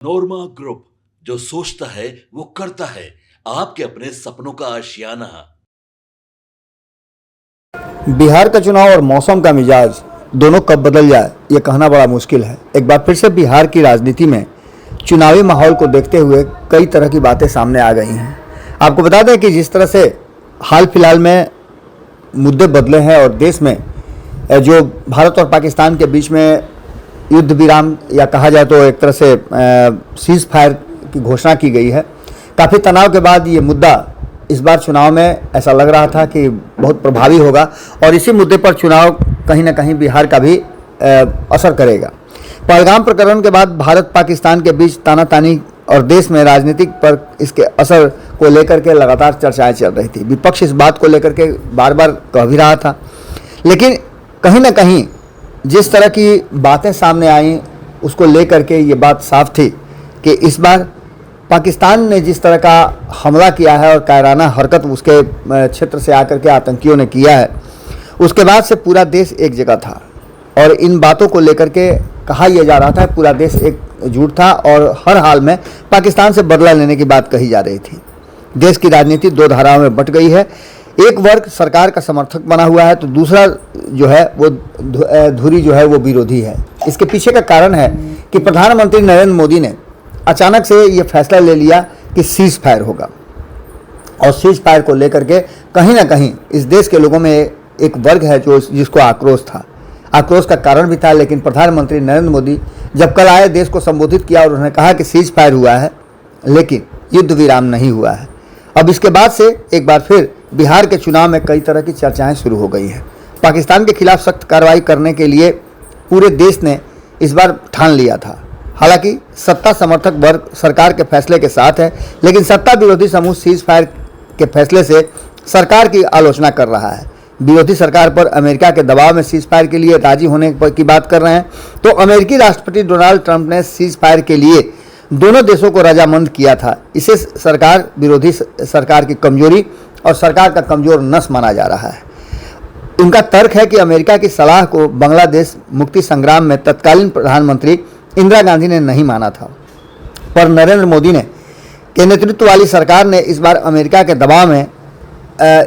नोरमा group, जो सोचता है वो करता है। आपके अपने सपनों का आशियाना। बिहार का चुनाव और मौसम का मिजाज दोनों कब बदल जाए ये कहना बड़ा मुश्किल है। एक बार फिर से बिहार की राजनीति में चुनावी माहौल को देखते हुए कई तरह की बातें सामने आ गई हैं। आपको बता दें कि जिस तरह से हाल फिलहाल में मुद्दे बदले हैं और देश में जो भारत और पाकिस्तान के बीच में युद्ध विराम या कहा जाए तो एक तरह से सीज फायर की घोषणा की गई है। काफ़ी तनाव के बाद ये मुद्दा इस बार चुनाव में ऐसा लग रहा था कि बहुत प्रभावी होगा और इसी मुद्दे पर चुनाव कहीं ना कहीं बिहार का भी असर करेगा। पहलगाम प्रकरण के बाद भारत पाकिस्तान के बीच तानातानी और देश में राजनीतिक पर इसके असर को लेकर के लगातार चर्चाएं चल रही थी। विपक्ष इस बात को लेकर के बार बार कह भी रहा था, लेकिन कहीं ना कहीं जिस तरह की बातें सामने आई उसको लेकर के ये बात साफ थी कि इस बार पाकिस्तान ने जिस तरह का हमला किया है और कायराना हरकत उसके क्षेत्र से आकर के आतंकियों ने किया है, उसके बाद से पूरा देश एक जगह था और इन बातों को लेकर के कहा यह जा रहा था पूरा देश एकजुट था और हर हाल में पाकिस्तान से बदला लेने की बात कही जा रही थी। देश की राजनीति दो धाराओं में बंट गई है। एक वर्ग सरकार का समर्थक बना हुआ है तो दूसरा जो है वो धुरी जो है वो विरोधी है। इसके पीछे का कारण है कि प्रधानमंत्री नरेंद्र मोदी ने अचानक से ये फैसला ले लिया कि सीज फायर होगा और सीज फायर को लेकर के कहीं ना कहीं इस देश के लोगों में एक वर्ग है जो जिसको आक्रोश था। आक्रोश का कारण भी था, लेकिन प्रधानमंत्री नरेंद्र मोदी जब कल आए देश को संबोधित किया और उन्होंने कहा कि सीज फायर हुआ है लेकिन युद्ध विराम नहीं हुआ है। अब इसके बाद से एक बार फिर बिहार के चुनाव में कई तरह की चर्चाएं शुरू हो गई हैं। पाकिस्तान के खिलाफ सख्त कार्रवाई करने के लिए पूरे देश ने इस बार ठान लिया था। हालांकि सत्ता समर्थक वर्ग सरकार के फैसले के साथ है, लेकिन सत्ता विरोधी समूह सीज फायर के फैसले से सरकार की आलोचना कर रहा है। विरोधी सरकार पर अमेरिका के दबाव में सीज फायर के लिए राजी होने की बात कर रहे हैं। तो अमेरिकी राष्ट्रपति डोनाल्ड ट्रंप ने सीज फायर के लिए दोनों देशों को रजामंद किया था। इसे सरकार विरोधी सरकार की कमजोरी और सरकार का कमजोर नस माना जा रहा है। उनका तर्क है कि अमेरिका की सलाह को बांग्लादेश मुक्ति संग्राम में तत्कालीन प्रधानमंत्री इंदिरा गांधी ने नहीं माना था, पर नरेंद्र मोदी के नेतृत्व वाली सरकार ने इस बार अमेरिका के दबाव में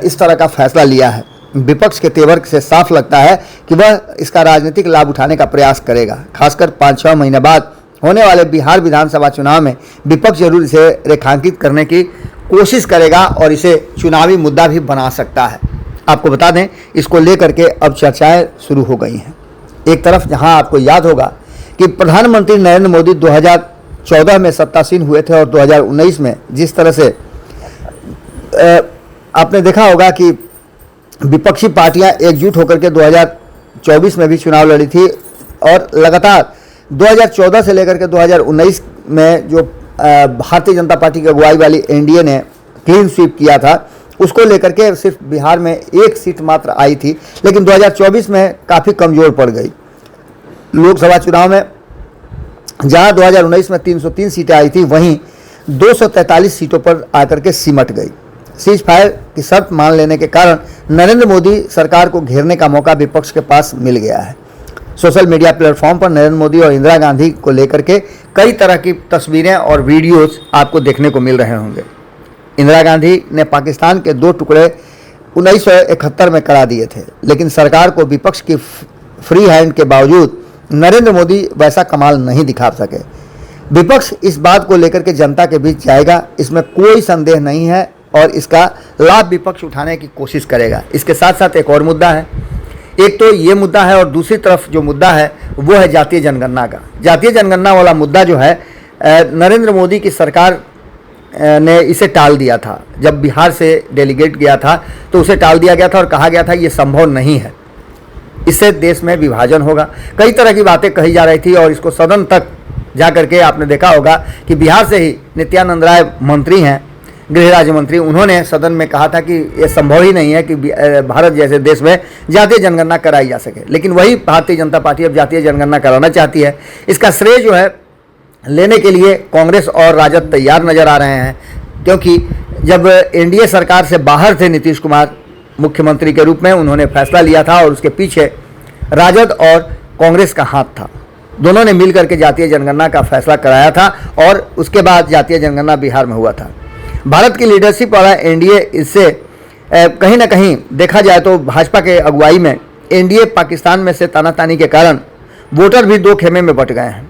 इस तरह का फैसला लिया है। विपक्ष के तेवर से साफ लगता है कि वह इसका राजनीतिक लाभ उठाने का प्रयास करेगा। खासकर 5-6 महीने बाद होने वाले बिहार विधानसभा चुनाव में विपक्ष जरूर इसे रेखांकित करने की कोशिश करेगा और इसे चुनावी मुद्दा भी बना सकता है। आपको बता दें, इसको लेकर के अब चर्चाएं शुरू हो गई हैं। एक तरफ जहां आपको याद होगा कि प्रधानमंत्री नरेंद्र मोदी 2014 में सत्तासीन हुए थे और 2019 में जिस तरह से आपने देखा होगा कि विपक्षी पार्टियां एकजुट होकर के 2024 में भी चुनाव लड़ी थी और लगातार 2014 से लेकर के 2019 में जो भारतीय जनता पार्टी की अगुवाई वाली एनडीए ने क्लीन स्वीप किया था, उसको लेकर के सिर्फ बिहार में एक सीट मात्र आई थी, लेकिन 2024 में काफ़ी कमज़ोर पड़ गई। लोकसभा चुनाव में जहां 2019 में 303 सीटें आई थी, वहीं 243 सीटों पर आकर के सिमट गई। सीज फायर की शर्त मान लेने के कारण नरेंद्र मोदी सरकार को घेरने का मौका विपक्ष के पास मिल गया है। सोशल मीडिया प्लेटफॉर्म पर नरेंद्र मोदी और इंदिरा गांधी को लेकर के कई तरह की तस्वीरें और वीडियोस आपको देखने को मिल रहे होंगे। इंदिरा गांधी ने पाकिस्तान के 2 टुकड़े 1971 में करा दिए थे, लेकिन सरकार को विपक्ष की फ्री हैंड के बावजूद नरेंद्र मोदी वैसा कमाल नहीं दिखा सके। विपक्ष इस बात को लेकर के जनता के बीच जाएगा, इसमें कोई संदेह नहीं है और इसका लाभ विपक्ष उठाने की कोशिश करेगा। इसके साथ साथ एक और मुद्दा है। एक तो ये मुद्दा है और दूसरी तरफ जो मुद्दा है वो है जातीय जनगणना का। जातीय जनगणना वाला मुद्दा जो है नरेंद्र मोदी की सरकार ने इसे टाल दिया था। जब बिहार से डेलीगेट गया था तो उसे टाल दिया गया था और कहा गया था ये संभव नहीं है, इससे देश में विभाजन होगा। कई तरह की बातें कही जा रही थी और इसको सदन तक जा करके आपने देखा होगा कि बिहार से ही नित्यानंद राय मंत्री हैं, गृह राज्य मंत्री, उन्होंने सदन में कहा था कि यह संभव ही नहीं है कि भारत जैसे देश में जातीय जनगणना कराई जा सके। लेकिन वही भारतीय जनता पार्टी अब जातीय जनगणना कराना चाहती है। इसका श्रेय जो है लेने के लिए कांग्रेस और राजद तैयार नजर आ रहे हैं, क्योंकि जब एनडीए सरकार से बाहर थे नीतीश कुमार मुख्यमंत्री के रूप में, उन्होंने फैसला लिया था और उसके पीछे राजद और कांग्रेस का हाथ था। दोनों ने मिलकर के जातीय जनगणना का फैसला कराया था और उसके बाद जातीय जनगणना बिहार में हुआ था। भारत की लीडरशिप वाला एनडीए इससे कहीं ना कहीं देखा जाए तो भाजपा के अगुवाई में एनडीए पाकिस्तान में से तानातानी के कारण वोटर भी दो खेमे में बट गए हैं।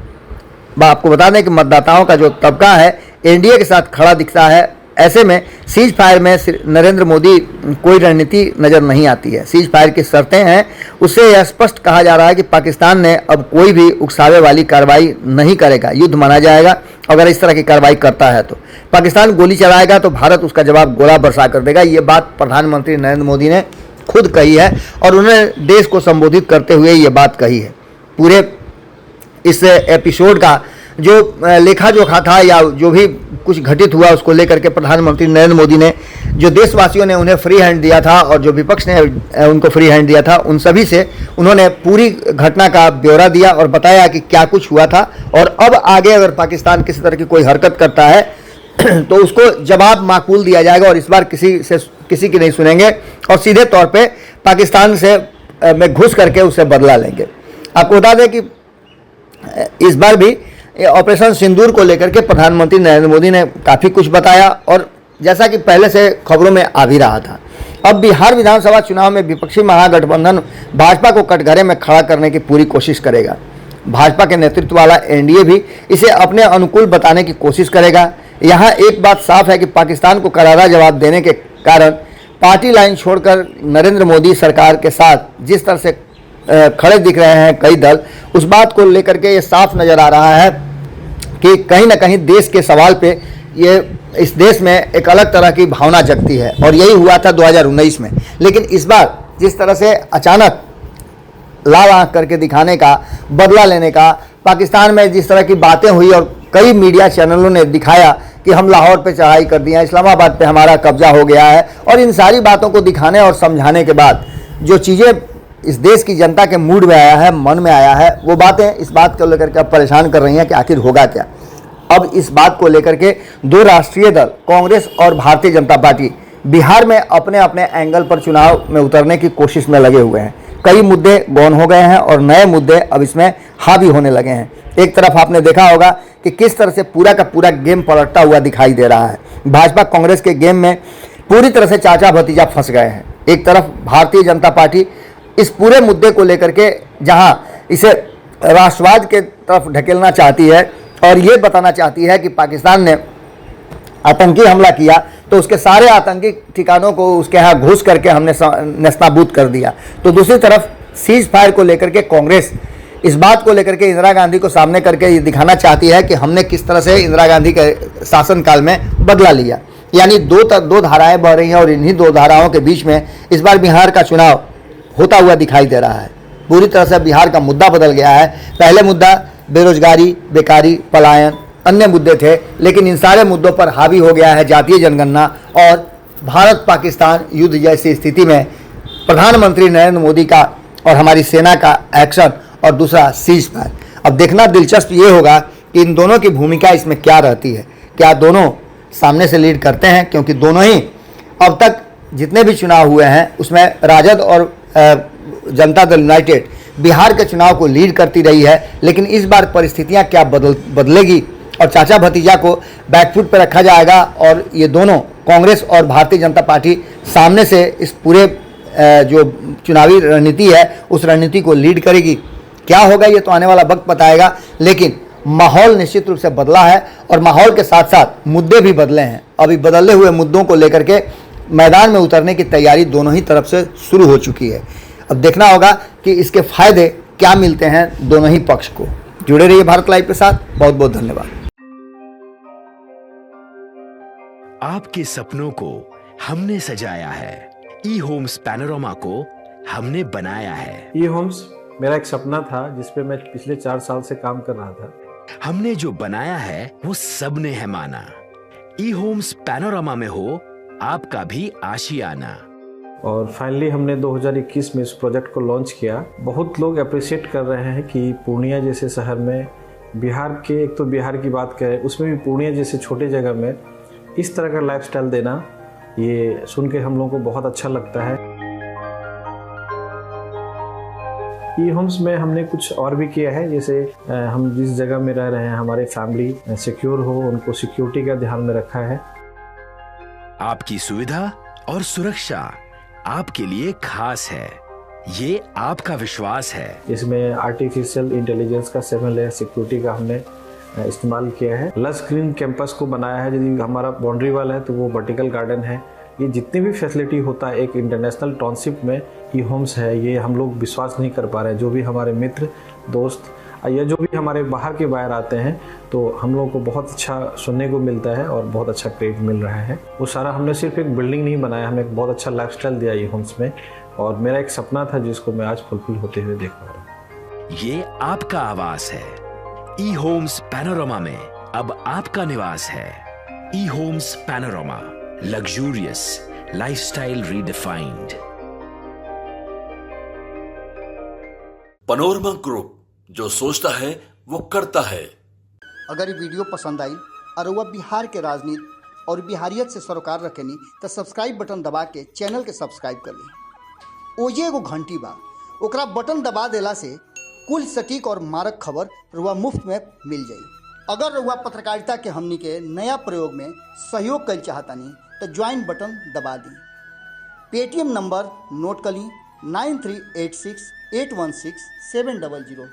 आपको बता दें कि मतदाताओं का जो तबका है एनडीए के साथ खड़ा दिखता है। ऐसे में सीज फायर में नरेंद्र मोदी कोई रणनीति नज़र नहीं आती है। सीज फायर की शर्तें हैं, उससे यह स्पष्ट कहा जा रहा है कि पाकिस्तान ने अब कोई भी उकसावे वाली कार्रवाई नहीं करेगा, युद्ध माना जाएगा। अगर इस तरह की कार्रवाई करता है तो पाकिस्तान गोली चलाएगा तो भारत उसका जवाब गोला बरसा कर देगा। ये बात प्रधानमंत्री नरेंद्र मोदी ने खुद कही है और उन्होंने देश को संबोधित करते हुए ये बात कही है। पूरे इस एपिसोड का जो लेखा जोखा था या जो भी कुछ घटित हुआ उसको लेकर के प्रधानमंत्री नरेंद्र मोदी ने जो देशवासियों ने उन्हें फ्री हैंड दिया था और जो विपक्ष ने उनको फ्री हैंड दिया था उन सभी से उन्होंने पूरी घटना का ब्यौरा दिया और बताया कि क्या कुछ हुआ था और अब आगे अगर पाकिस्तान किसी तरह की कोई हरकत करता है तो उसको जवाब माकूल दिया जाएगा और इस बार किसी की नहीं सुनेंगे और सीधे तौर पे पाकिस्तान से में घुस करके उससे बदला लेंगे। आपको बता दें कि इस बार भी ऑपरेशन सिंदूर को लेकर के प्रधानमंत्री नरेंद्र मोदी ने काफ़ी कुछ बताया और जैसा कि पहले से खबरों में आ भी रहा था। अब बिहार विधानसभा चुनाव में विपक्षी महागठबंधन भाजपा को कटघरे में खड़ा करने की पूरी कोशिश करेगा। भाजपा के नेतृत्व वाला एनडीए भी इसे अपने अनुकूल बताने की कोशिश करेगा। यहाँ एक बात साफ है कि पाकिस्तान को करारा जवाब देने के कारण पार्टी लाइन छोड़कर नरेंद्र मोदी सरकार के साथ जिस तरह से खड़े दिख रहे हैं कई दल, उस बात को लेकर के ये साफ नज़र आ रहा है कि कहीं ना कहीं देश के सवाल पे ये इस देश में एक अलग तरह की भावना जगती है और यही हुआ था 2019 में। लेकिन इस बार जिस तरह से अचानक लाल आंख करके दिखाने का, बदला लेने का, पाकिस्तान में जिस तरह की बातें हुई और कई मीडिया चैनलों ने दिखाया कि हम लाहौर पे चढ़ाई कर दिया, इस्लामाबाद पे हमारा कब्जा हो गया है, और इन सारी बातों को दिखाने और समझाने के बाद जो चीज़ें इस देश की जनता के मूड में आया है, मन में आया है, वो बातें इस बात को लेकर के अब परेशान कर रही हैं कि आखिर होगा क्या। अब इस बात को लेकर के दो राष्ट्रीय दल कांग्रेस और भारतीय जनता पार्टी बिहार में अपने अपने एंगल पर चुनाव में उतरने की कोशिश में लगे हुए हैं। कई मुद्दे गौन हो गए हैं और नए मुद्दे अब इसमें हावी होने लगे हैं। एक तरफ आपने देखा होगा कि किस तरह से पूरा का पूरा गेम पलटता हुआ दिखाई दे रहा है। भाजपा कांग्रेस के गेम में पूरी तरह से चाचा भतीजा फंस गए हैं। एक तरफ भारतीय जनता पार्टी इस पूरे मुद्दे को लेकर के जहां इसे राष्ट्रवाद के तरफ ढकेलना चाहती है और ये बताना चाहती है कि पाकिस्तान ने आतंकी हमला किया तो उसके सारे आतंकी ठिकानों को उसके यहाँ घुस करके हमने नेस्तनाबूद कर दिया, तो दूसरी तरफ सीज फायर को लेकर के कांग्रेस इस बात को लेकर के इंदिरा गांधी को सामने करके ये दिखाना चाहती है कि हमने किस तरह से इंदिरा गांधी के शासनकाल में बदला लिया। यानी दो धाराएं बह रही हैं और इन्हीं दो धाराओं के बीच में इस बार बिहार का चुनाव होता हुआ दिखाई दे रहा है। पूरी तरह से बिहार का मुद्दा बदल गया है। पहले मुद्दा बेरोजगारी, बेकारी, पलायन, अन्य मुद्दे थे, लेकिन इन सारे मुद्दों पर हावी हो गया है जातीय जनगणना और भारत पाकिस्तान युद्ध जैसी स्थिति में प्रधानमंत्री नरेंद्र मोदी का और हमारी सेना का एक्शन और दूसरा सीज फायर। अब देखना दिलचस्प ये होगा कि इन दोनों की भूमिका इसमें क्या रहती है। क्या दोनों सामने से लीड करते हैं, क्योंकि दोनों ही अब तक जितने भी चुनाव हुए हैं उसमें राजद और जनता दल यूनाइटेड बिहार के चुनाव को लीड करती रही है। लेकिन इस बार परिस्थितियां क्या बदलेगी और चाचा भतीजा को बैकफुट पर रखा जाएगा और ये दोनों कांग्रेस और भारतीय जनता पार्टी सामने से इस पूरे जो चुनावी रणनीति है उस रणनीति को लीड करेगी। क्या होगा ये तो आने वाला वक्त बताएगा, लेकिन माहौल निश्चित रूप से बदला है और माहौल के साथ साथ मुद्दे भी बदले हैं। अभी बदले हुए मुद्दों को लेकर के मैदान में उतरने की तैयारी दोनों ही तरफ से शुरू हो चुकी है। अब देखना होगा कि इसके फायदे क्या मिलते हैं दोनों ही पक्ष को। जुड़े रहिए भारत लाइव के साथ। बहुत बहुत धन्यवाद। आपके सपनों को हमने सजाया है, ई होम्स पैनोरामा को हमने बनाया है। ई होम्स मेरा एक सपना था जिस पे मैं पिछले 4 साल से काम कर रहा था। हमने जो बनाया है वो सबने है माना। ई होम्स पैनोरामा में हो आपका भी आशियाना। और फाइनली हमने 2021 में इस प्रोजेक्ट को लॉन्च किया। बहुत लोग अप्रिशिएट कर रहे हैं कि पूर्णिया जैसे शहर में बिहार के, एक तो बिहार की बात करें उसमें भी पूर्णिया जैसे छोटे जगह में इस तरह का लाइफस्टाइल देना, ये सुन के हम लोगों को बहुत अच्छा लगता है। ई होम्स में हमने कुछ और भी किया है, जैसे हम जिस जगह में रह रहे हैं हमारे फैमिली सिक्योर हो, उनको सिक्योरिटी का ध्यान में रखा है। आपकी सुविधा और सुरक्षा आपके लिए खास है, ये आपका विश्वास है। इसमें आर्टिफिशियल इंटेलिजेंस का 7 लेयर सिक्योरिटी का हमने इस्तेमाल किया है। लस ग्रीन कैंपस को बनाया है, यदि हमारा बाउंड्री वाल है तो वो वर्टिकल गार्डन है। ये जितनी भी फैसिलिटी होता है एक इंटरनेशनल टाउनशिप में ई होम्स है, ये हम लोग विश्वास नहीं कर पा रहे हैं। जो भी हमारे मित्र दोस्त या जो भी हमारे बाहर के बाहर आते हैं तो हम लोगों को बहुत अच्छा सुनने को मिलता है और बहुत अच्छा क्रेडिट मिल रहा है। वो सारा हमने सिर्फ एक बिल्डिंग नहीं बनाया, हमें एक बहुत अच्छा लाइफस्टाइल दिया ई होम्स में, और मेरा एक सपना था जिसको मैं आज फुलफिल होते हुए देख पा रहा हूँ। ये आपका आवास है। ई होम्स पैनोरामा में अब आपका निवास है। E homes panorama, luxurious lifestyle redefined. Panorama group, जो सोचता है वो करता है। अगर ये वीडियो पसंद आई और वह बिहार के राजनीति और बिहारियत से सरोकार रखेनी तो सब्सक्राइब बटन दबा के चैनल के सब्सक्राइब कर ली। ओजे एगो घंटी बा, ओकरा बटन दबा देला से कुल सटीक और मारक खबर रुआ मुफ्त में मिल जाई। अगर रुआ पत्रकारिता के हमनी के नया प्रयोग में सहयोग कर चाहतानी तो ज्वाइन बटन दबा दी। पेटीएम नंबर नोट कर ली 9386 816 700।